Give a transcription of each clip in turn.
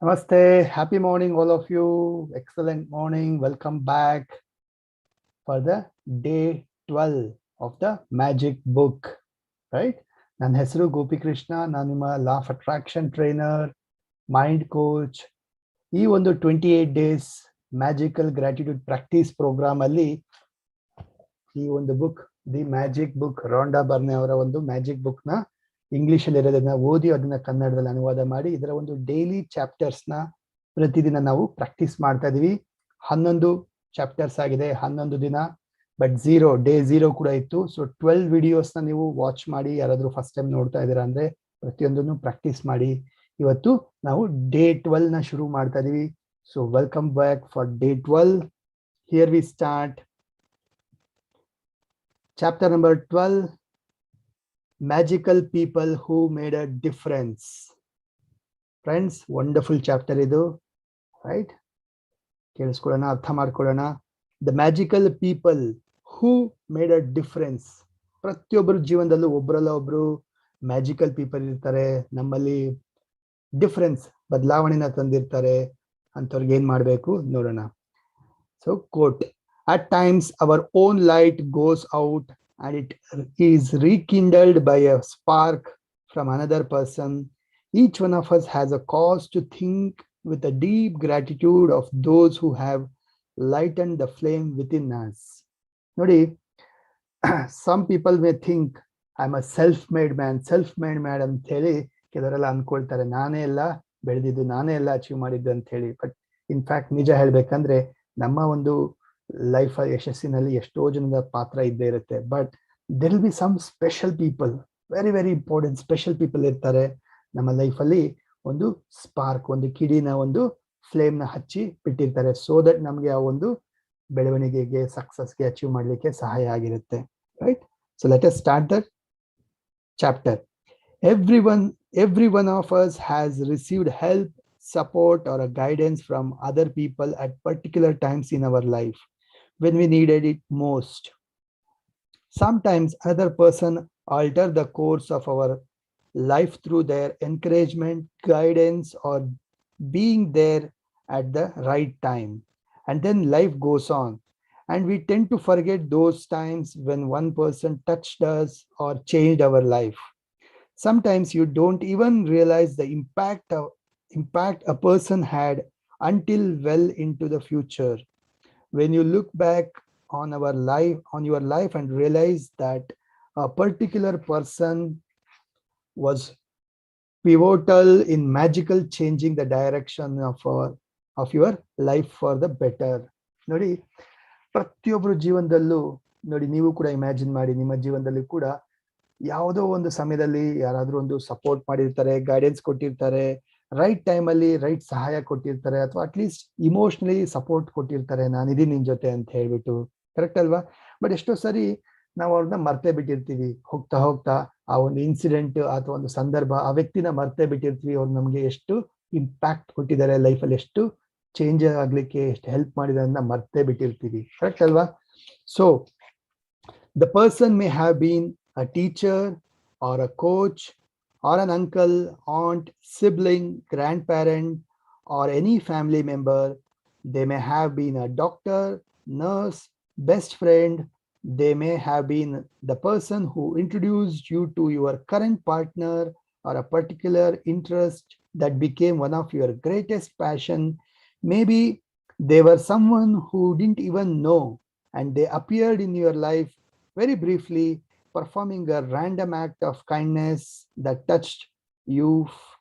Namaste, happy morning, all of you. Excellent morning. Welcome back for the day 12 of the magic book, right? ನನ್ನ ಹೆಸರು ಗೋಪಿ ಕೃಷ್ಣ. ನಾನು ನಿಮ್ಮ law of attraction trainer, mind coach. ಈ ಒಂದು 28 days magical gratitude practice program ಅಲ್ಲಿ ಈ ಒಂದು book, the magic book, Rhonda Byrne ಅವರ ಒಂದು ಮ್ಯಾಜಿಕ್ ಬುಕ್ ನ ಇಂಗ್ಲಿಷ್ ಅಲ್ಲಿ ಇರೋದನ್ನ ಓದಿ ಅದನ್ನ ಕನ್ನಡದಲ್ಲಿ ಅನುವಾದ ಮಾಡಿ ಇದರ ಒಂದು ಡೈಲಿ ಚಾಪ್ಟರ್ಸ್ ನ ಪ್ರತಿದಿನ ನಾವು ಪ್ರಾಕ್ಟೀಸ್ ಮಾಡ್ತಾ ಇದೀವಿ. 11 ಚಾಪ್ಟರ್ಸ್ ಆಗಿದೆ, 11 ದಿನ. ಬಟ್ ಡೇ 0 ಕೂಡ ಇತ್ತು. ಸೊ 12 ವಿಡಿಯೋಸ್ ನ ನೀವು ವಾಚ್ ಮಾಡಿ. ಯಾರಾದ್ರೂ ಫಸ್ಟ್ ಟೈಮ್ ನೋಡ್ತಾ ಇದ್ದೀರಾ ಅಂದ್ರೆ ಪ್ರತಿಯೊಂದನ್ನು ಪ್ರಾಕ್ಟೀಸ್ ಮಾಡಿ. ಇವತ್ತು ನಾವು ಡೇ 12 ನ ಶುರು ಮಾಡ್ತಾ ಇದೀವಿ. So welcome back for day 12. Here we start. Chapter number 12, Magical People Who Made a Difference. Friends, wonderful chapter idu, right? ಕೇಳಿಸ್ಕೊಳ್ಳೋಣ, ಅರ್ಥ ಮಾಡ್ಕೊಳ್ಳೋಣ. The magical people who made a difference. ಪ್ರತಿಯೊಬ್ಬರ ಜೀವನದಲ್ಲೂ ಒಬ್ಬರಲ್ಲ ಒಬ್ರು ಮ್ಯಾಜಿಕಲ್ ಪೀಪಲ್ ಇರ್ತಾರೆ. ನಮ್ಮಲ್ಲಿ ಡಿಫರೆನ್ಸ್, ಬದಲಾವಣೆನ ತಂದಿರ್ತಾರೆ. ಅಂಥವ್ರಿಗೆ ಏನ್ ಮಾಡಬೇಕು ನೋಡೋಣ. So quote, at times our own light goes out and it is rekindled by a spark from another person. Each one of us has a cause to think with a deep gratitude of those who have lightened the flame within us. Nodi, some people may think I'm a self-made man ಅಂತ ಹೇಳಿ ಕೆಲವರೆಲ್ಲ ಅನ್ಕೊಳ್ತಾರೆ. ನಾನೇ ಎಲ್ಲ ಬೆಳೆದಿದ್ದು, ನಾನೇ ಎಲ್ಲ achieve ಮಾಡಿದ್ದು ಅಂತ ಹೇಳಿ. ಬಟ್ ಇನ್ಫ್ಯಾಕ್ಟ್ ನಿಜ ಹೇಳ್ಬೇಕಂದ್ರೆ ನಮ್ಮ ಒಂದು ಲೈಫ್ ಯಶಸ್ಸಿನಲ್ಲಿ ಎಷ್ಟೋ ಜನದ ಪಾತ್ರ ಇದ್ದೇ ಇರುತ್ತೆ. But there will be some special people, very very important special people ಇರ್ತಾರೆ ನಮ್ಮ ಲೈಫಲ್ಲಿ. ಒಂದು ಸ್ಪಾರ್ಕ್, ಒಂದು ಕಿಡಿನ, ಒಂದು ಫ್ಲೇಮ್ ನ ಹಚ್ಚಿ ಬಿಟ್ಟಿರ್ತಾರೆ. ಸೋ ದಟ್ ನಮ್ಗೆ ಆ ಒಂದು ಬೆಳವಣಿಗೆಗೆ, ಸಕ್ಸಸ್ಗೆ, ಅಚೀವ್ ಮಾಡ್ಲಿಕ್ಕೆ ಸಹಾಯ ಆಗಿರುತ್ತೆ. Right? So let us start that chapter. Every one of us has received help, support or a guidance from other people at particular times in our life when we needed it most. Sometimes another person altered the course of our life through their encouragement, guidance or being there at the right time. And then life goes on and we tend to forget those times when one person touched us or changed our life. Sometimes you don't even realize the impact a person had until well into the future. When you look back on your life and realize that a particular person was pivotal in magical changing the direction of your life for the better. ನೋಡಿ, ಪ್ರತಿಯೊಬ್ಬರು ಜೀವನದಲ್ಲೂ ನೋಡಿ, ನೀವು ಕೂಡ imagine ಮಾಡಿ, ನಿಮ್ಮ ಜೀವನದಲ್ಲಿ ಕೂಡ ಯಾವುದೋ ಒಂದು ಸಮಯದಲ್ಲಿ ಯಾರಾದ್ರೂ ಒಂದು ಸಪೋರ್ಟ್ ಮಾಡಿರ್ತಾರೆ, ಗೈಡೆನ್ಸ್ ಕೊಟ್ಟಿರ್ತಾರೆ, ರೈಟ್ ಟೈಮಲ್ಲಿ ರೈಟ್ ಸಹಾಯ ಕೊಟ್ಟಿರ್ತಾರೆ, ಅಥವಾ ಅಟ್ಲೀಸ್ಟ್ ಇಮೋಷನಲಿ ಸಪೋರ್ಟ್ ಕೊಟ್ಟಿರ್ತಾರೆ, ನಾನಿದ್ದೀನಿ ನಿನ್ ಜೊತೆ ಅಂತ ಹೇಳ್ಬಿಟ್ಟು. ಕರೆಕ್ಟ್ ಅಲ್ವಾ? ಬಟ್ ಎಷ್ಟೋ ಸರಿ ನಾವು ಅವ್ರನ್ನ ಮರ್ತೇ ಬಿಟ್ಟಿರ್ತೀವಿ. ಹೋಗ್ತಾ ಹೋಗ್ತಾ ಆ ಒಂದು ಇನ್ಸಿಡೆಂಟ್ ಅಥವಾ ಒಂದು ಸಂದರ್ಭ, ಆ ವ್ಯಕ್ತಿನ ಮರ್ತೇ ಬಿಟ್ಟಿರ್ತೀವಿ. ಅವ್ರು ನಮ್ಗೆ ಎಷ್ಟು ಇಂಪ್ಯಾಕ್ಟ್ ಕೊಟ್ಟಿದ್ದಾರೆ ಲೈಫಲ್ಲಿ, ಎಷ್ಟು ಚೇಂಜ್ ಆಗ್ಲಿಕ್ಕೆ ಎಷ್ಟು ಹೆಲ್ಪ್ ಮಾಡಿದ್ದಾರೆ ಅಂತ ಮರ್ತೇ ಬಿಟ್ಟಿರ್ತೀವಿ. ಕರೆಕ್ಟ್ ಅಲ್ವಾ? So the person may have been a teacher or a coach or an uncle, aunt, sibling, grandparent or any family member. They may have been a doctor, nurse, best friend. They may have been the person who introduced you to your current partner or a particular interest that became one of your greatest passion. Maybe they were someone who didn't even know and they appeared in your life very briefly, performing a random act of kindness that touched you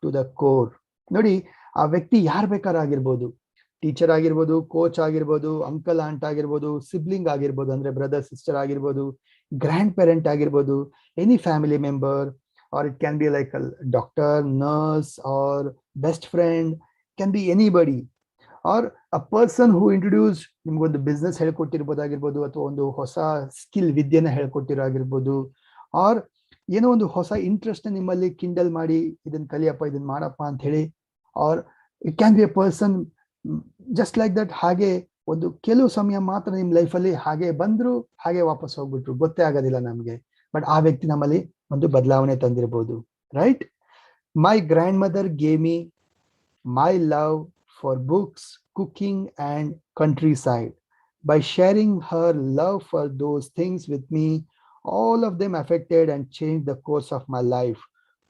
to the core. ನೋಡಿ, ಆ ವ್ಯಕ್ತಿ ಯಾರು ಬೇಕಾರಾಗಿರ್ಬೋದು. Teacher ಆಗಿರ್ಬೋದು, coach ಆಗಿರ್ಬೋದು, uncle aunt ಆಗಿರ್ಬೋದು, sibling ಆಗಿರ್ಬೋದು, ಅಂದ್ರೆ ಬ್ರದರ್ ಸಿಸ್ಟರ್ ಆಗಿರ್ಬೋದು, ಗ್ರ್ಯಾಂಡ್ ಪೇರೆಂಟ್ ಆಗಿರ್ಬೋದು, any family member, or it can be like doctor, nurse or best friend, can be anybody. Or a person who introduce, ನಿಮ್ಗೊಂದು ಬಿಸ್ನೆಸ್ ಹೇಳ್ಕೊಟ್ಟಿರ್ಬೋದಾಗಿರ್ಬೋದು, ಅಥವಾ ಒಂದು ಹೊಸ ಸ್ಕಿಲ್ ವಿದ್ಯೆನ ಹೇಳ್ಕೊಟ್ಟಿರೋಗಿರ್ಬೋದು, ಆರ್ ಏನೋ ಒಂದು ಹೊಸ ಇಂಟ್ರೆಸ್ಟ್ ನಿಮ್ಮಲ್ಲಿ ಕಿಂಡಲ್ ಮಾಡಿ ಇದನ್ನ ಕಲಿಯಪ್ಪ, ಇದನ್ನ ಮಾಡಪ್ಪ ಅಂತ ಹೇಳಿ. Or it can be a person just like that. ಹಾಗೆ ಒಂದು ಕೆಲವು ಸಮಯ ಮಾತ್ರ ನಿಮ್ ಲೈಫಲ್ಲಿ ಹಾಗೆ ಬಂದ್ರು, ಹಾಗೆ ವಾಪಸ್ ಹೋಗ್ಬಿಟ್ರು, ಗೊತ್ತೇ ಆಗೋದಿಲ್ಲ ನಮ್ಗೆ. ಬಟ್ ಆ ವ್ಯಕ್ತಿ ನಮ್ಮಲ್ಲಿ ಒಂದು ಬದಲಾವಣೆ ತಂದಿರ್ಬೋದು. Right? My grandmother gave me my love for books, cooking, and countryside. By sharing her love for those things with me, all of them affected and changed the course of my life.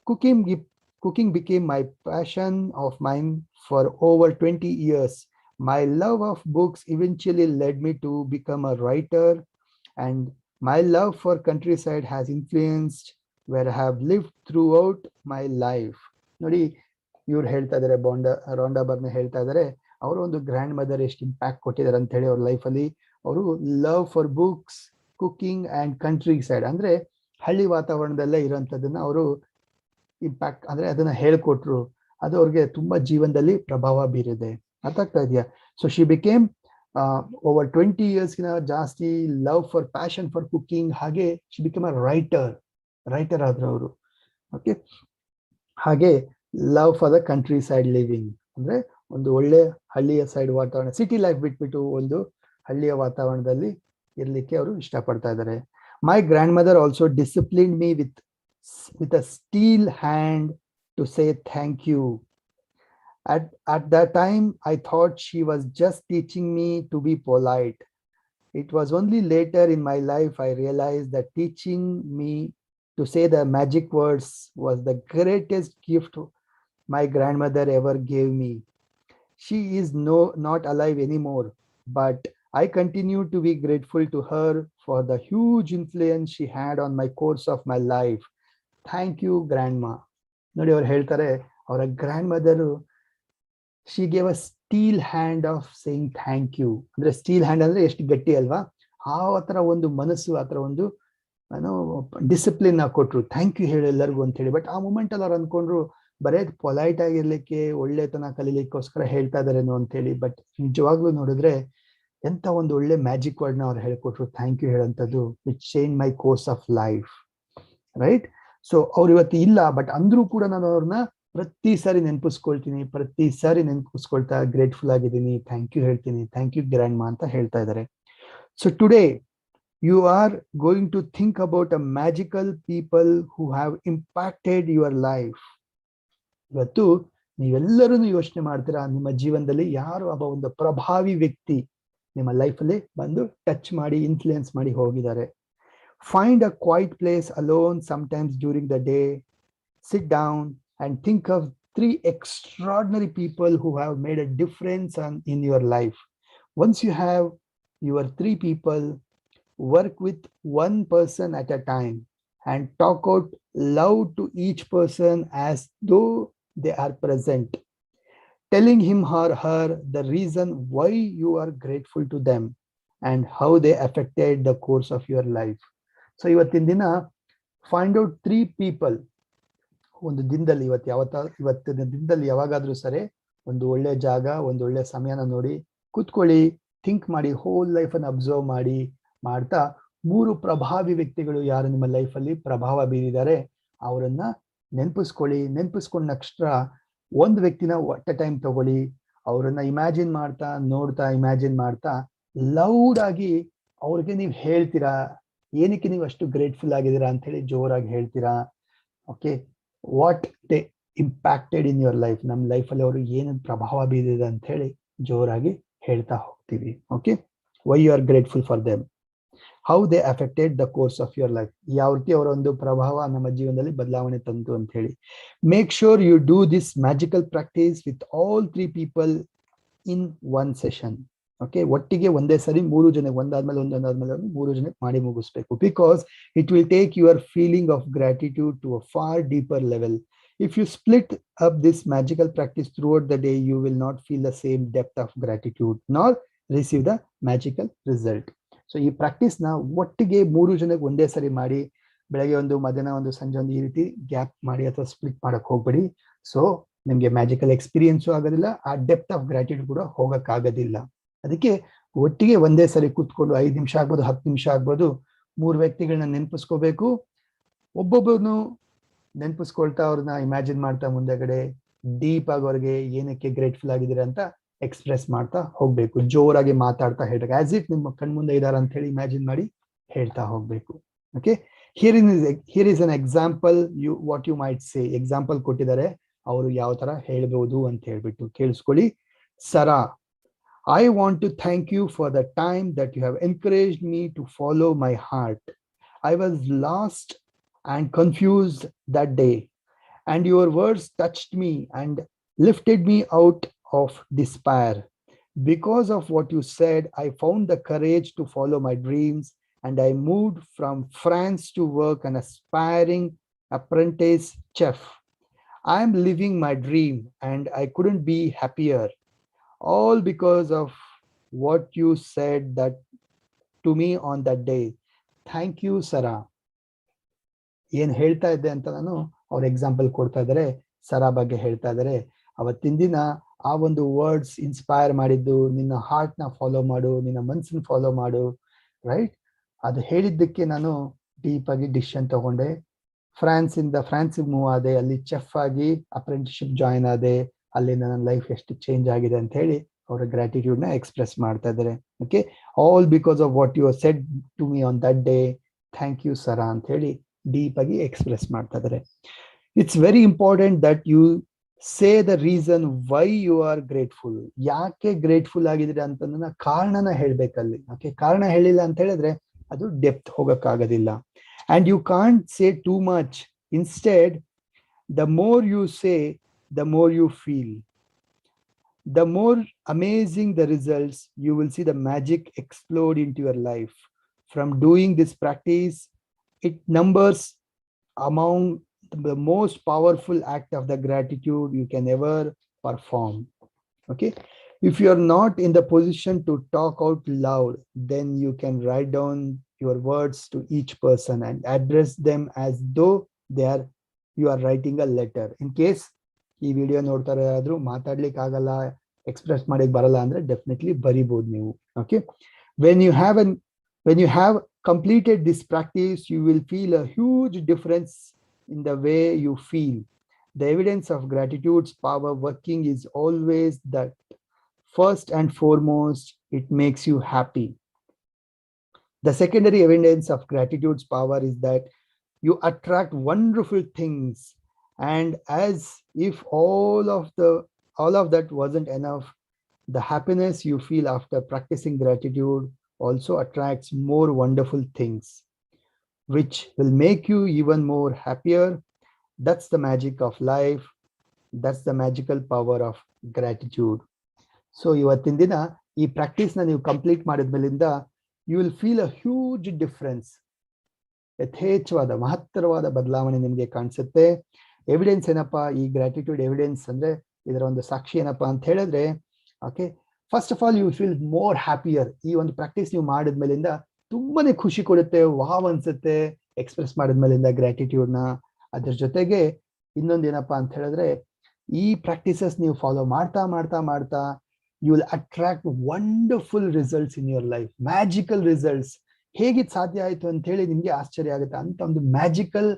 Cooking, cooking became my passion of mine for over 20 years. My love of books eventually led me to become a writer, and my love for countryside has influenced where I have lived throughout my life. ನೋಡಿ, ಇವ್ರು ಹೇಳ್ತಾ ಇದಾರೆ, Londa Berne ಹೇಳ್ತಾ ಇದಾರೆ, ಅವರು ಒಂದು grand mother ಎಷ್ಟು impact ಕೊಟ್ಟಿದ್ದಾರೆ ಅಂತ ಹೇಳಿ ಅವ್ರ ಲೈಫಲ್ಲಿ. ಅವರು love for books, cooking and country side, ಅಂದ್ರೆ ಹಳ್ಳಿ ವಾತಾವರಣದಲ್ಲೇ ಇರೋಂಥದ್ದನ್ನ ಅವರು ಇಂಪ್ಯಾಕ್ಟ್ ಅಂದ್ರೆ ಅದನ್ನ ಹೇಳ್ಕೊಟ್ರು. ಅದು ಅವ್ರಿಗೆ ತುಂಬಾ ಜೀವನದಲ್ಲಿ ಪ್ರಭಾವ ಬೀರಿದೆ. ಅರ್ಥ ಆಗ್ತಾ ಇದೆಯಾ? ಸೊ ಶಿ ಬಿಕೇಮ್ ಓವರ್ 20 ಇಯರ್ಸ್ಗಿನ ಜಾಸ್ತಿ love for passion for cooking, ಹಾಗೆ ಶಿ ಬಿಕೇಮ್ ಅ ರೈಟರ್ ಆದ್ರು ಅವರು. ಓಕೆ, ಹಾಗೆ love for the country side living, ಅಂದ್ರೆ ಒಂದು ಒಳ್ಳೆ ಹಳ್ಳಿಯ ಸೈಡ್ ವಾತಾವರಣ, ಸಿಟಿ ಲೈಫ್ ಬಿಟ್ಬಿಟ್ಟು ಒಂದು ಹಳ್ಳಿಯ ವಾತಾವರಣದಲ್ಲಿ ಇರ್ಲಿಕ್ಕೆ ಅವರು ಇಷ್ಟಪಡ್ತಾ ಇದ್ದಾರೆ. My grandmother also discipline me with a steel hand to say thank you. At that time, I thought she was just teaching me to be polite. It was only later in my life I realized that teaching me to say the magic words was the greatest gift my grandmother ever gave me. She is not alive anymore, but I continue to be grateful to her for the huge influence she had on my course of my life. Thank you grandma. ನೋಡಿ, ಅವ್ರು ಹೇಳ್ತಾರೆ ಅವರ grandmother she gave a steel hand of saying thank you. ಅಂದ್ರೆ steel hand ಅಂದ್ರೆ ಎಷ್ಟು ಗಟ್ಟಿ ಅಲ್ವಾ, ಆ ತರ ಒಂದು ಮನಸ್ಸು, ಆ ತರ ಒಂದು ಡಿಸಿಪ್ಲಿನ್ ಕೊಟ್ರು, ಥ್ಯಾಂಕ್ ಯು ಹೇಳಿ ಎಲ್ಲರಿಗೂ ಅಂತ ಹೇಳಿ. ಬಟ್ ಆ ಮೂಮೆಂಟ್ ಅಲ್ಲಿ ಅವ್ರು ಅನ್ಕೊಂಡ್ರು ಬರೇ ಪೊಲೈಟ್ ಆಗಿರ್ಲಿಕ್ಕೆ, ಒಳ್ಳೆತನ ಕಲೀಲಿಕ್ಕೋಸ್ಕರ ಹೇಳ್ತಾ ಇದಾರೇನೋ ಅಂತ ಹೇಳಿ. ಬಟ್ ನಿಜವಾಗ್ಲೂ ನೋಡಿದ್ರೆ ಎಂತ ಒಂದು ಒಳ್ಳೆ ಮ್ಯಾಜಿಕ್ ವರ್ಡ್ ನ ಅವ್ರು ಹೇಳ್ಕೊಟ್ರು, ಥ್ಯಾಂಕ್ ಯು ಹೇಳಂತದ್ದು, which change my course of life. Right? So ಅವ್ರು ಇವತ್ತು ಇಲ್ಲ, ಬಟ್ ಅಂದ್ರೂ ಕೂಡ ನಾನು ಅವ್ರನ್ನ ಪ್ರತಿ ಸಾರಿ ನೆನಪಿಸ್ಕೊಳ್ತಾ ಗ್ರೇಟ್ಫುಲ್ ಆಗಿದ್ದೀನಿ, ಥ್ಯಾಂಕ್ ಯು ಹೇಳ್ತೀನಿ, ಥ್ಯಾಂಕ್ ಯು ಗ್ರ್ಯಾಂಡ್ ಮಾ ಅಂತ ಹೇಳ್ತಾ ಇದ್ದಾರೆ. So today you are going to think about a magical people who have impacted your life. ಇವತ್ತು ನೀವೆಲ್ಲರೂ ಯೋಚನೆ ಮಾಡ್ತೀರಾ, ನಿಮ್ಮ ಜೀವನದಲ್ಲಿ ಯಾರು ಒಬ್ಬ ಒಂದು ಪ್ರಭಾವಿ ವ್ಯಕ್ತಿ ನಿಮ್ಮ ಲೈಫಲ್ಲಿ ಬಂದು ಟಚ್ ಮಾಡಿ, ಇನ್ಫ್ಲೂಯೆನ್ಸ್ ಮಾಡಿ ಹೋಗಿದ್ದಾರೆ. Find a quiet place alone sometimes during the day. Sit down and think of 3 extraordinary people who have made a difference in your life. Once you have your 3 people, work with one person at a time and talk out loud to each person as though they are present, telling him or her the reason why you are grateful to them and how they affected the course of your life. So ಇವತ್ತಿನ ದಿನ find out 3 people. ಒಂದು ದಿನದಲ್ಲಿ ಇವತ್ತಿನ ದಿನದಲ್ಲಿ ಯಾವಾಗಾದ್ರೂ ಸರಿ ಒಂದು ಒಳ್ಳೆ ಜಾಗ, ಒಂದು ಒಳ್ಳೆ ಸಮಯನ ನೋಡಿ ಕೂತ್ಕೊಳ್ಳಿ, ಥಿಂಕ್ ಮಾಡಿ, ಹೋಲ್ ಲೈಫ್ ಅನ್ನು ಅಬ್ಸರ್ವ್ ಮಾಡ್ತಾ 3 ಪ್ರಭಾವಿ ವ್ಯಕ್ತಿಗಳು ಯಾರು ನಿಮ್ಮ ಲೈಫಲ್ಲಿ ಪ್ರಭಾವ ಬೀರಿದ್ದಾರೆ ಅವರನ್ನ ನೆನಪಿಸ್ಕೊಂಡ ನಕ್ಷತ್ರ ಒಂದು ವ್ಯಕ್ತಿನ ಅಟ್ ಎ ಟೈಮ್ ತಗೊಳ್ಳಿ, ಅವರನ್ನ ಇಮ್ಯಾಜಿನ್ ಮಾಡ್ತಾ ಲೌಡ್ ಆಗಿ ಅವ್ರಿಗೆ ನೀವು ಹೇಳ್ತೀರಾ, ಏನಕ್ಕೆ ನೀವು ಅಷ್ಟು ಗ್ರೇಟ್ಫುಲ್ ಆಗಿದ್ದೀರಾ ಅಂತ ಹೇಳಿ ಜೋರಾಗಿ ಹೇಳ್ತೀರಾ. Okay, what they impacted in your life, ನಮ್ಮ ಲೈಫಲ್ಲಿ ಅವರು ಏನು ಪ್ರಭಾವ ಬೀರಿದೆ ಅಂತ ಹೇಳಿ ಜೋರಾಗಿ ಹೇಳ್ತಾ ಹೋಗ್ತೀವಿ. Okay, why you are grateful for them, how they affected the course of your life, ಯಾವ ರೀತಿ ಅವರ ಒಂದು ಪ್ರಭಾವ ನಮ್ಮ ಜೀವನದಲ್ಲಿ ಬದಲಾವಣೆ ತಂತು ಅಂತ ಹೇಳಿ. Make sure you do this magical practice with all 3 people in one session. Okay, ಒಟ್ಟಿಗೆ ಒಂದೇ ಸರಿ 3 ಜನ, ಒಂದಾದ್ಮೇಲೆ 3 ಜನ ಮಾಡಿ ಮುಗಿಸ್ಬೇಕು. Because it will take your feeling of gratitude to a far deeper level. If you split up this magical practice throughout the day, you will not feel the same depth of gratitude nor receive the magical result. So ಈ practice ನ ಒಟ್ಟಿಗೆ 3 ಜನಕ್ಕೆ ಒಂದೇ ಸರಿ ಮಾಡಿ, ಬೆಳಗ್ಗೆ ಒಂದು, ಮಧ್ಯಾಹ್ನ ಒಂದು, ಸಂಜೆ ಒಂದು, ಈ ರೀತಿ ಗ್ಯಾಪ್ ಮಾಡಿ ಅಥವಾ ಸ್ಪ್ಲಿಟ್ ಮಾಡಕ್ ಹೋಗ್ಬೇಡಿ. ಸೊ ನಿಮ್ಗೆ ಮ್ಯಾಜಿಕಲ್ ಎಕ್ಸ್ಪೀರಿಯನ್ಸು ಆಗೋದಿಲ್ಲ, ಆ ಡೆಪ್ತ್ ಆಫ್ ಗ್ರಾಟಿಟ್ಯೂಡ್ ಕೂಡ ಹೋಗಕ್ಕಾಗೋದಿಲ್ಲ. ಅದಕ್ಕೆ ಒಟ್ಟಿಗೆ ಒಂದೇ ಸರಿ ಕೂತ್ಕೊಂಡು 5 ನಿಮಿಷ ಆಗ್ಬೋದು, 10 ನಿಮಿಷ ಆಗ್ಬೋದು, 3 ವ್ಯಕ್ತಿಗಳನ್ನ ನೆನಪಿಸ್ಕೋಬೇಕು. ಒಬ್ಬೊಬ್ಬನು ನೆನಪಿಸ್ಕೊಳ್ತಾ ಅವ್ರನ್ನ ಇಮ್ಯಾಜಿನ್ ಮಾಡ್ತಾ ಮುಂದೆಗಡೆ ಡೀಪ್ ಆಗಿ ಅವ್ರಿಗೆ ಏನಕ್ಕೆ ಗ್ರೇಟ್ಫುಲ್ ಆಗಿದ್ದೀರಾ ಅಂತ ಎಕ್ಸ್ಪ್ರೆಸ್ ಮಾಡ್ತಾ ಹೋಗ್ಬೇಕು. ಜೋರಾಗಿ ಮಾತಾಡ್ತಾ ಹೇಳ್ಬೇಕು, ಆಸ್ ಇಫ್ ನಿಮ್ಮ ಕಣ್ಮುಂದೆ ಇದಾರ ಅಂತ ಹೇಳಿ ಇಮ್ಯಾಜಿನ್ ಮಾಡಿ ಹೇಳ್ತಾ ಹೋಗ್ಬೇಕು. Okay, here is an example what you might say. Example ಕೊಟ್ಟಿದ್ದಾರೆ, ಅವರು ಯಾವ ತರ ಹೇಳ್ಬೋದು ಅಂತ ಹೇಳ್ಬಿಟ್ಟು ಕೇಳಿಸ್ಕೊಳ್ಳಿ. Sara, I want to thank you for the time that you have encouraged me to follow my heart. I was lost and confused that day, and your words touched me and lifted me out of despair. Because of what you said, I found the courage to follow my dreams, and I moved from France to work an aspiring apprentice chef. I am living my dream, and I couldn't be happier. All because of what you said that to me on that day. Thank you, Sarah. ಏನ್ ಹೇಳ್ತಾ ಇದ್ದೆ ಅಂತ ನಾನು ಅವ್ರ example ಕೊಡ್ತಾ ಇದ್ದಾರೆ, sir ಬಗ್ಗೆ ಹೇಳ್ತಾ ಇದ್ದಾರೆ. ಅವತ್ತಿನ ದಿನ ಆ ಒಂದು ವರ್ಡ್ಸ್ ಇನ್ಸ್ಪೈರ್ ಮಾಡಿದ್ದು, ನಿನ್ನ ಹಾರ್ಟ್ ನ ಫಾಲೋ ಮಾಡು, ನಿನ್ನ ಮನ್ಸನ್ನ ಫಾಲೋ ಮಾಡು, ರೈಟ್? ಅದು ಹೇಳಿದ್ದಕ್ಕೆ ನಾನು ಡೀಪ್ ಆಗಿ ಡಿಸಿಷನ್ ತಗೊಂಡೆ. ಫ್ರಾನ್ಸಿಗೆ ಮೂವ್ ಆದೆ, ಅಲ್ಲಿ ಚೆಫ್ ಆಗಿ ಅಪ್ರೆಂಟಿಸ್ಶಿಪ್ ಜಾಯಿನ್ ಆದೆ. ಅಲ್ಲಿ ನನ್ನ ಲೈಫ್ ಎಷ್ಟು ಚೇಂಜ್ ಆಗಿದೆ ಅಂತ ಹೇಳಿ ಅವರ ಗ್ರಾಟಿಟ್ಯೂಡ್ ನ ಎಕ್ಸ್ಪ್ರೆಸ್ ಮಾಡ್ತಾ ಇದ್ದಾರೆ. Okay, all because of what you said to me on that day. Thank you Sara ಅಂತ ಹೇಳಿ ಡೀಪ್ ಆಗಿ ಎಕ್ಸ್ಪ್ರೆಸ್ ಮಾಡ್ತಾ ಇದ್ದಾರೆ. It's very important that you say the reason why you are grateful. ಯಾಕೆ grateful ಆಗಿದ್ದೀರಾ ಅಂತಂದ್ರೆ ಕಾರಣನ ಹೇಳ್ಬೇಕಲ್ಲಿ. ಓಕೆ, ಕಾರಣ ಹೇಳಿಲ್ಲ ಅಂತ ಹೇಳಿದ್ರೆ ಅದು ಡೆಪ್ತ್ ಹೋಗಕ್ಕಾಗೋದಿಲ್ಲ. And you can't say too much. Instead, the more you say, the more you feel. The more amazing the results, you will see the magic explode into your life. From doing this practice, it numbers among the most powerful act of the gratitude you can ever perform. Okay, if you are not in the position to talk out loud, then you can write down your words to each person and address them as though they are you are writing a letter. In case ಈ video ನೋಡ್ತಾರೆ ಆದ್ರೂ ಮಾತಾಡ್ಲಿಕ್ಕೆ ಆಗಲ್ಲ, express ಮಾಡಕ್ ಬರಲ್ಲ ಅಂದ್ರೆ definitely ಬರಿಬಹುದು ನೀವು. Okay, when you have completed this practice, you will feel a huge difference in the way you feel. The evidence of gratitude's power working is always that first and foremost, it makes you happy. The secondary evidence of gratitude's power is that you attract wonderful things. And as if all of that wasn't enough, the happiness you feel after practicing gratitude also attracts more wonderful things, which will make you even more happier. That's the magic of life. That's the magical power of gratitude. So ಇವತ್ತಿನ ದಿನ ಈ practice ನ ನೀವು complete ಮಾಡಿದ್ಮೇಲಿಂದ you will feel a huge difference. ಯಥೇಚ್ಛವಾದ ಮಹತ್ತರವಾದ ಬದಲಾವಣೆ ನಿಮಗೆ ಕಾಣಿಸುತ್ತೆ. ಎವಿಡೆನ್ಸ್ ಏನಪ್ಪಾ ಈ ಗ್ರಾಟಿಟ್ಯೂಡ್ ಎವಿಡೆನ್ಸ್ ಅಂದ್ರೆ, ಇದರ ಒಂದು ಸಾಕ್ಷಿ ಏನಪ್ಪಾ ಅಂತ ಹೇಳಿದ್ರೆ, okay, first of all you feel more happier. ಈ ಒಂದು ಪ್ರಾಕ್ಟೀಸ್ ನೀವು ಮಾಡಿದ್ಮೇಲಿಂದ ತುಂಬಾನೇ ಖುಷಿ ಕೊಡುತ್ತೆ, ವಾವ್ ಅನ್ಸುತ್ತೆ ಎಕ್ಸ್ಪ್ರೆಸ್ ಮಾಡಿದ್ಮೇಲಿಂದ ಗ್ರಾಟಿಟ್ಯೂಡ್ ನ. ಅದ್ರ ಜೊತೆಗೆ ಇನ್ನೊಂದು ಏನಪ್ಪಾ ಅಂತ ಹೇಳಿದ್ರೆ, ಈ ಪ್ರಾಕ್ಟೀಸಸ್ ನೀವು ಫಾಲೋ ಮಾಡ್ತಾ ಮಾಡ್ತಾ ಮಾಡ್ತಾ you will attract wonderful results in your life. Magical results. ಹೇಗಿದ್ ಸಾಧ್ಯ ಆಯ್ತು ಅಂತ ಹೇಳಿ ನಿಮ್ಗೆ ಆಶ್ಚರ್ಯ ಆಗುತ್ತೆ. ಅಂತ ಒಂದು ಮ್ಯಾಜಿಕಲ್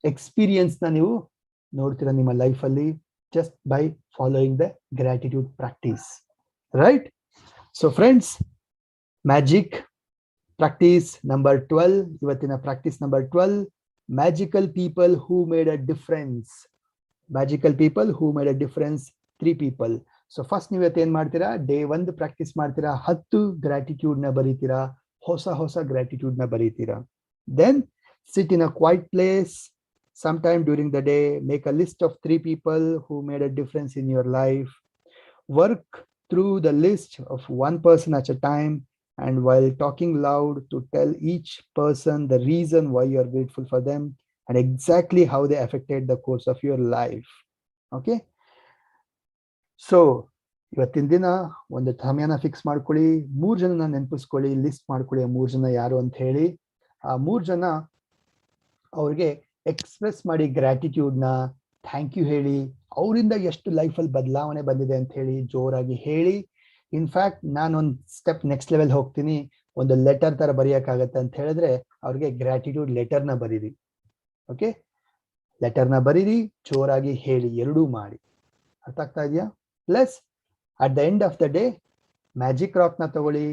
ಎಕ್ಸ್ಪೀರಿಯನ್ಸ್ ನ ನೀವು ನೋಡ್ತೀರಾ ನಿಮ್ಮ ಲೈಫ್ ಅಲ್ಲಿ, just by following the gratitude practice, right? So friends, magic practice number 12, ಇವತ್ತಿನ practice number 12, magical people who made a difference. Magical people who made a difference, 3 people. So first ನೀವು ಇವತ್ತು ಏನ್ ಮಾಡ್ತೀರಾ, ಡೇ 1 ಪ್ರಾಕ್ಟೀಸ್ ಮಾಡ್ತೀರಾ, 10 gratitude ನ ಬರೀತೀರಾ, ಹೊಸ gratitude ನ ಬರೀತೀರಾ. Then sit in a quiet place sometime during the day, make a list of 3 people who made a difference in your life. Work through the list of 1 person at a time, and while talking loud to tell each person the reason why you are grateful for them and exactly how they affected the course of your life. Okay, so ಇವತ್ತಿನ ದಿನ ಒಂದು ಸಮಯನ fix ಮಾಡ್ಕೊಳ್ಳಿ, 3 ಜನನ ನೆನಪಿಸ್ಕೊಳ್ಳಿ, list ಮಾಡ್ಕೊಳ್ಳಿ ಆ 3 ಜನ ಯಾರು ಅಂತ ಹೇಳಿ. ಆ 3 ಜನ ಅವ್ರಿಗೆ ಎಕ್ಸ್ಪ್ರೆಸ್ ಮಾಡಿ ಗ್ರಾಟಿಟ್ಯೂಡ್ ನ, ಥ್ಯಾಂಕ್ ಯು ಹೇಳಿ, ಅವರಿಂದ ಎಷ್ಟು ಲೈಫಲ್ಲಿ ಬದಲಾವಣೆ ಬಂದಿದೆ ಅಂತ ಹೇಳಿ ಜೋರಾಗಿ ಹೇಳಿ. ಇನ್ಫ್ಯಾಕ್ಟ್ ನಾನೊಂದು ಸ್ಟೆಪ್ ನೆಕ್ಸ್ಟ್ ಲೆವೆಲ್ ಹೋಗ್ತೀನಿ, ಒಂದು ಲೆಟರ್ ತರ ಬರೆಯಕ್ಕಾಗತ್ತೆ ಅಂತ ಹೇಳಿದ್ರೆ ಅವ್ರಿಗೆ ಗ್ರಾಟಿಟ್ಯೂಡ್ ಲೆಟರ್ನ ಬರೀರಿ. ಓಕೆ, ಲೆಟರ್ನ ಬರೀರಿ, ಜೋರಾಗಿ ಹೇಳಿ, ಎರಡೂ ಮಾಡಿ. ಅರ್ಥ ಆಗ್ತಾ ಇದೆಯಾ? Plus at the end of the day magic rock ನ ತಗೊಳ್ಳಿ.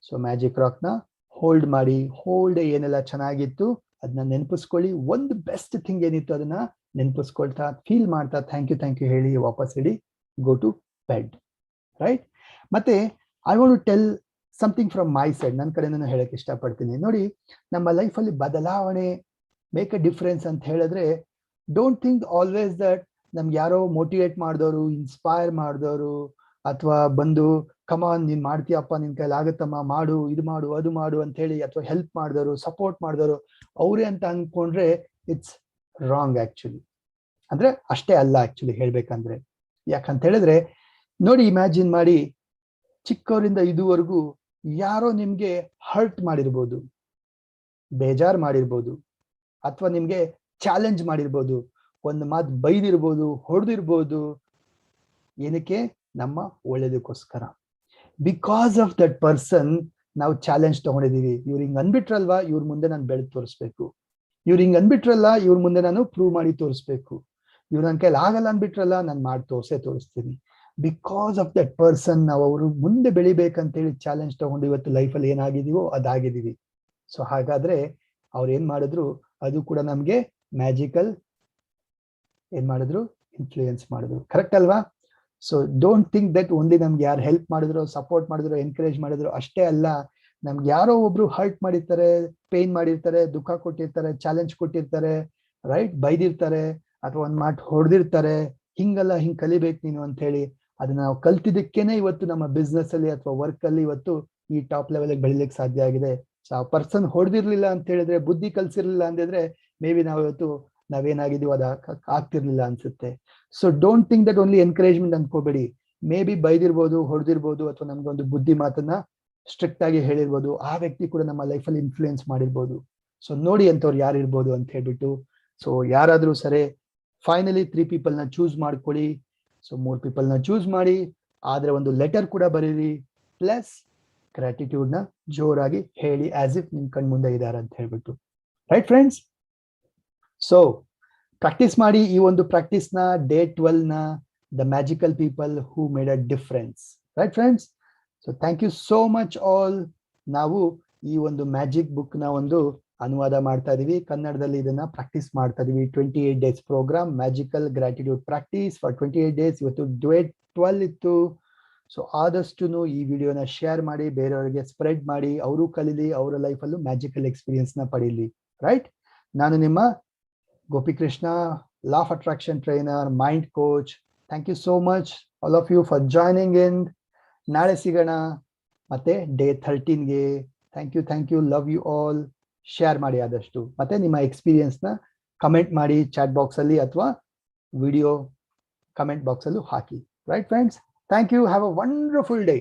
ಸೊ ಮ್ಯಾಜಿಕ್ ರಾಕ್ ನ ಹೋಲ್ಡ್ ಮಾಡಿ, ಹೋಲ್ಡ್ ಏನೆಲ್ಲ ಚೆನ್ನಾಗಿತ್ತು ಅದನ್ನ ನೆನಪಿಸ್ಕೊಳ್ಳಿ. ಒಂದು ಬೆಸ್ಟ್ ಥಿಂಗ್ ಏನಿತ್ತು ಅದನ್ನ ನೆನಪಿಸ್ಕೊಳ್ತಾ ಫೀಲ್ ಮಾಡ್ತಾ ಥ್ಯಾಂಕ್ ಯು ಹೇಳಿ ವಾಪಸ್ ಇಡಿ, ಗೋ ಟು ಬೆಡ್, ರೈಟ್? ಮತ್ತೆ I want to tell something from my side, ನನ್ನ ಕಡೆಯಿಂದ ಹೇಳಕ್ಕೆ ಇಷ್ಟಪಡ್ತೀನಿ. ನೋಡಿ, ನಮ್ಮ ಲೈಫಲ್ಲಿ ಬದಲಾವಣೆ, ಮೇಕ್ ಎ ಡಿಫ್ರೆನ್ಸ್ ಅಂತ ಹೇಳಿದ್ರೆ, ಡೋಂಟ್ ಥಿಂಕ್ ಆಲ್ವೇಸ್ ದಟ್ ನಮ್ಗೆ ಯಾರೋ ಮೋಟಿವೇಟ್ ಮಾಡಿದವರು, ಇನ್ಸ್ಪೈರ್ ಮಾಡಿದವರು, ಅಥವಾ ಬಂದು ಕಮಾನ್ ನೀನ್ ಮಾಡ್ತೀಯಪ್ಪ, ನಿನ್ ಕೈಲಿ ಆಗುತ್ತಮ್ಮ, ಮಾಡು, ಇದು ಮಾಡು, ಅದು ಮಾಡು ಅಂತ ಹೇಳಿ, ಅಥವಾ ಹೆಲ್ಪ್ ಮಾಡಿದವರು, ಸಪೋರ್ಟ್ ಮಾಡಿದವರು ಅವರೇ ಅಂತ ಅನ್ಕೊಂಡ್ರೆ ಇಟ್ಸ್ ರಾಂಗ್ ಆಕ್ಚುಲಿ. ಅಂದ್ರೆ ಅಷ್ಟೇ ಅಲ್ಲ ಆಕ್ಚುಲಿ ಹೇಳ್ಬೇಕಂದ್ರೆ. ಯಾಕಂತ ಹೇಳಿದ್ರೆ ನೋಡಿ, ಇಮ್ಯಾಜಿನ್ ಮಾಡಿ, ಚಿಕ್ಕವರಿಂದ ಇದುವರೆಗೂ ಯಾರೋ ನಿಮ್ಗೆ ಹರ್ಟ್ ಮಾಡಿರ್ಬೋದು, ಬೇಜಾರ್ ಮಾಡಿರ್ಬೋದು, ಅಥವಾ ನಿಮ್ಗೆ ಚಾಲೆಂಜ್ ಮಾಡಿರ್ಬೋದು, ಒಂದು ಮಾತು ಬೈದಿರ್ಬೋದು, ಹೊಡೆದಿರ್ಬೋದು. ಏನಕ್ಕೆ? ನಮ್ಮ ಒಳ್ಳೇದಕ್ಕೋಸ್ಕರ. ಬಿಕಾಸ್ ಆಫ್ ದಟ್ ಪರ್ಸನ್ ನಾವು ಚಾಲೆಂಜ್ ತಗೊಂಡಿದೀವಿ. ಇವ್ರು ಹಿಂಗ್ ಅನ್ಬಿಟ್ರಲ್ವಾ, ಇವ್ರ ಮುಂದೆ ನಾನು ಬೆಳೆದು ತೋರಿಸ್ಬೇಕು, ಇವ್ರು ಹಿಂಗ್ ಅನ್ಬಿಟ್ರಲ್ಲ, ಇವ್ರ ಮುಂದೆ ನಾನು ಪ್ರೂವ್ ಮಾಡಿ ತೋರಿಸ್ಬೇಕು, ಇವ್ರು ನನ್ನ ಕೈಲಿ ಆಗಲ್ಲ ಅನ್ಬಿಟ್ರಲ್ಲ, ನಾನು ಮಾಡಿ ತೋರಿಸ್ತೀನಿ. ಬಿಕಾಸ್ ಆಫ್ ದಟ್ ಪರ್ಸನ್ ನಾವು ಅವರು ಮುಂದೆ ಬೆಳಿಬೇಕಂತೇಳಿ ಚಾಲೆಂಜ್ ತಗೊಂಡು ಇವತ್ತು ಲೈಫಲ್ಲಿ ಏನಾಗಿದೀವೋ ಅದಾಗಿದ್ದೀವಿ. ಸೊ ಹಾಗಾದ್ರೆ ಅವ್ರು ಏನ್ ಮಾಡಿದ್ರು, ಅದು ಕೂಡ ನಮ್ಗೆ ಮ್ಯಾಜಿಕಲ್ ಏನ್ ಮಾಡಿದ್ರು, ಇನ್ಫ್ಲೂಯೆನ್ಸ್ ಮಾಡಿದ್ರು. ಕರೆಕ್ಟ್ ಅಲ್ವಾ? So don't think that only ನಮ್ಗೆ ಯಾರು ಹೆಲ್ಪ್ ಮಾಡಿದ್ರು, ಸಪೋರ್ಟ್ ಮಾಡಿದ್ರು, ಎನ್ಕರೇಜ್ ಮಾಡಿದ್ರು ಅಷ್ಟೇ ಅಲ್ಲ, ನಮ್ಗೆ ಯಾರೋ ಒಬ್ರು ಹರ್ಟ್ ಮಾಡಿರ್ತಾರೆ, ಪೇನ್ ಮಾಡಿರ್ತಾರೆ, ದುಃಖ ಕೊಟ್ಟಿರ್ತಾರೆ, ಚಾಲೆಂಜ್ ಕೊಟ್ಟಿರ್ತಾರೆ, ರೈಟ್, ಬೈದಿರ್ತಾರೆ, ಅಥವಾ ಒಂದ್ ಮಾತು ಹೊಡೆದಿರ್ತಾರೆ, ಹಿಂಗಲ್ಲ, ಹಿಂಗ್ ಕಲಿಬೇಕು ನೀನು ಅಂತ ಹೇಳಿ. ಅದನ್ನ ನಾವು ಕಲ್ತಿದ್ದಕ್ಕೇನೆ ಇವತ್ತು ನಮ್ಮ ಬಿಸ್ನೆಸ್ ಅಲ್ಲಿ ಅಥವಾ ವರ್ಕ್ ಅಲ್ಲಿ ಇವತ್ತು ಈ ಟಾಪ್ ಲೆವೆಲ್ ಬೆಳಿಲಿಕ್ಕೆ ಸಾಧ್ಯ ಆಗಿದೆ. ಸೊ ಆ ಪರ್ಸನ್ ಹೊಡೆದಿರ್ಲಿಲ್ಲ ಅಂತ ಹೇಳಿದ್ರೆ, ಬುದ್ಧಿ ಕಲ್ಸಿರ್ಲಿಲ್ಲ ಅಂದಿದ್ರೆ ಮೇ ಬಿ ನಾವು ಇವತ್ತು ನಾವೇನಾಗಿದೀವೋ ಅದ ಆಗ್ತಿರ್ಲಿಲ್ಲ ಅನ್ಸುತ್ತೆ. So don't think that only encouragement ಅನ್ಕೋಬೇಡಿ. ಮೇ ಬಿ ಬೈದಿರ್ಬೋದು, ಹೊಡೆದಿರ್ಬೋದು, ಅಥವಾ ನಮ್ಗೆ ಒಂದು ಬುದ್ಧಿ ಮಾತನ್ನ ಸ್ಟ್ರಿಕ್ಟ್ ಆಗಿ ಹೇಳಿರ್ಬೋದು, ಆ ವ್ಯಕ್ತಿ ಕೂಡ ನಮ್ಮ ಲೈಫಲ್ಲಿ ಇನ್ಫ್ಲೂಯೆನ್ಸ್ ಮಾಡಿರ್ಬೋದು. ಸೊ ನೋಡಿ ಅಂತವ್ರು ಯಾರು ಇರ್ಬೋದು ಅಂತ ಹೇಳ್ಬಿಟ್ಟು. ಸೊ ಯಾರಾದ್ರೂ ಸರಿ, ಫೈನಲಿ 3 people ನ ಚೂಸ್ ಮಾಡ್ಕೊಳ್ಳಿ. ಸೊ 3 people ನ ಚೂಸ್ ಮಾಡಿ, ಆದ್ರೆ ಒಂದು ಲೆಟರ್ ಕೂಡ ಬರೀರಿ, ಪ್ಲಸ್ ಗ್ರಾಟಿಟ್ಯೂಡ್ ನ ಜೋರಾಗಿ ಹೇಳಿ, ಆಸ್ ಇಫ್ ನಿಮ್ ಕಣ್ ಮುಂದೆ ಇದ್ದಾರೆ ಅಂತ ಹೇಳ್ಬಿಟ್ಟು. Right friends? ಸೊ ಪ್ರಾಕ್ಟೀಸ್ ಮಾಡಿ ಈ ಒಂದು ಪ್ರಾಕ್ಟೀಸ್ ನ, ಡೇ 12 ನ, the magical people who made a difference. Right friends? So thank you so much all. ನಾವು ಈ ಒಂದು ಮ್ಯಾಜಿಕ್ ಬುಕ್ ನ ಒಂದು ಅನುವಾದ ಮಾಡ್ತಾ ಇದೀವಿ, ಕನ್ನಡದಲ್ಲಿ ಇದನ್ನ ಪ್ರಾಕ್ಟೀಸ್ ಮಾಡ್ತಾ ಇದೀವಿ. 28 days programme, magical gratitude practice for 28 days. ಇವತ್ತು ಡೇ 12 ಇತ್ತು. ಸೊ ಆದಷ್ಟು ಈ ವಿಡಿಯೋನ ಶೇರ್ ಮಾಡಿ, ಬೇರೆಯವರಿಗೆ ಸ್ಪ್ರೆಡ್ ಮಾಡಿ, ಅವರು ಕಲೀಲಿ, ಅವರ ಲೈಫಲ್ಲೂ ಮ್ಯಾಜಿಕಲ್ ಎಕ್ಸ್ಪೀರಿಯನ್ಸ್ ನ ಪಡೀಲಿ. ರೈಟ್? ನಾನು ನಿಮ್ಮ Gopikrishna, law of attraction trainer, mind coach. Thank you so much all of you for joining in. ನಾಳೆ ಸಿಗೋಣ ಮತ್ತೆ ಡೇ 13ಗೆ. Thank you, love you all. Share ಮಾಡಿ ಆದಷ್ಟು, ಮತ್ತೆ ನಿಮ್ಮ ಎಕ್ಸ್ಪೀರಿಯನ್ಸ್ ನ ಕಮೆಂಟ್ ಮಾಡಿ ಚಾಟ್ ಬಾಕ್ಸ್ ಅಲ್ಲಿ, ಅಥವಾ ವಿಡಿಯೋ ಕಮೆಂಟ್ ಬಾಕ್ಸ್ ಅಲ್ಲೂ ಹಾಕಿ. Right friends? Thank you, have a wonderful day.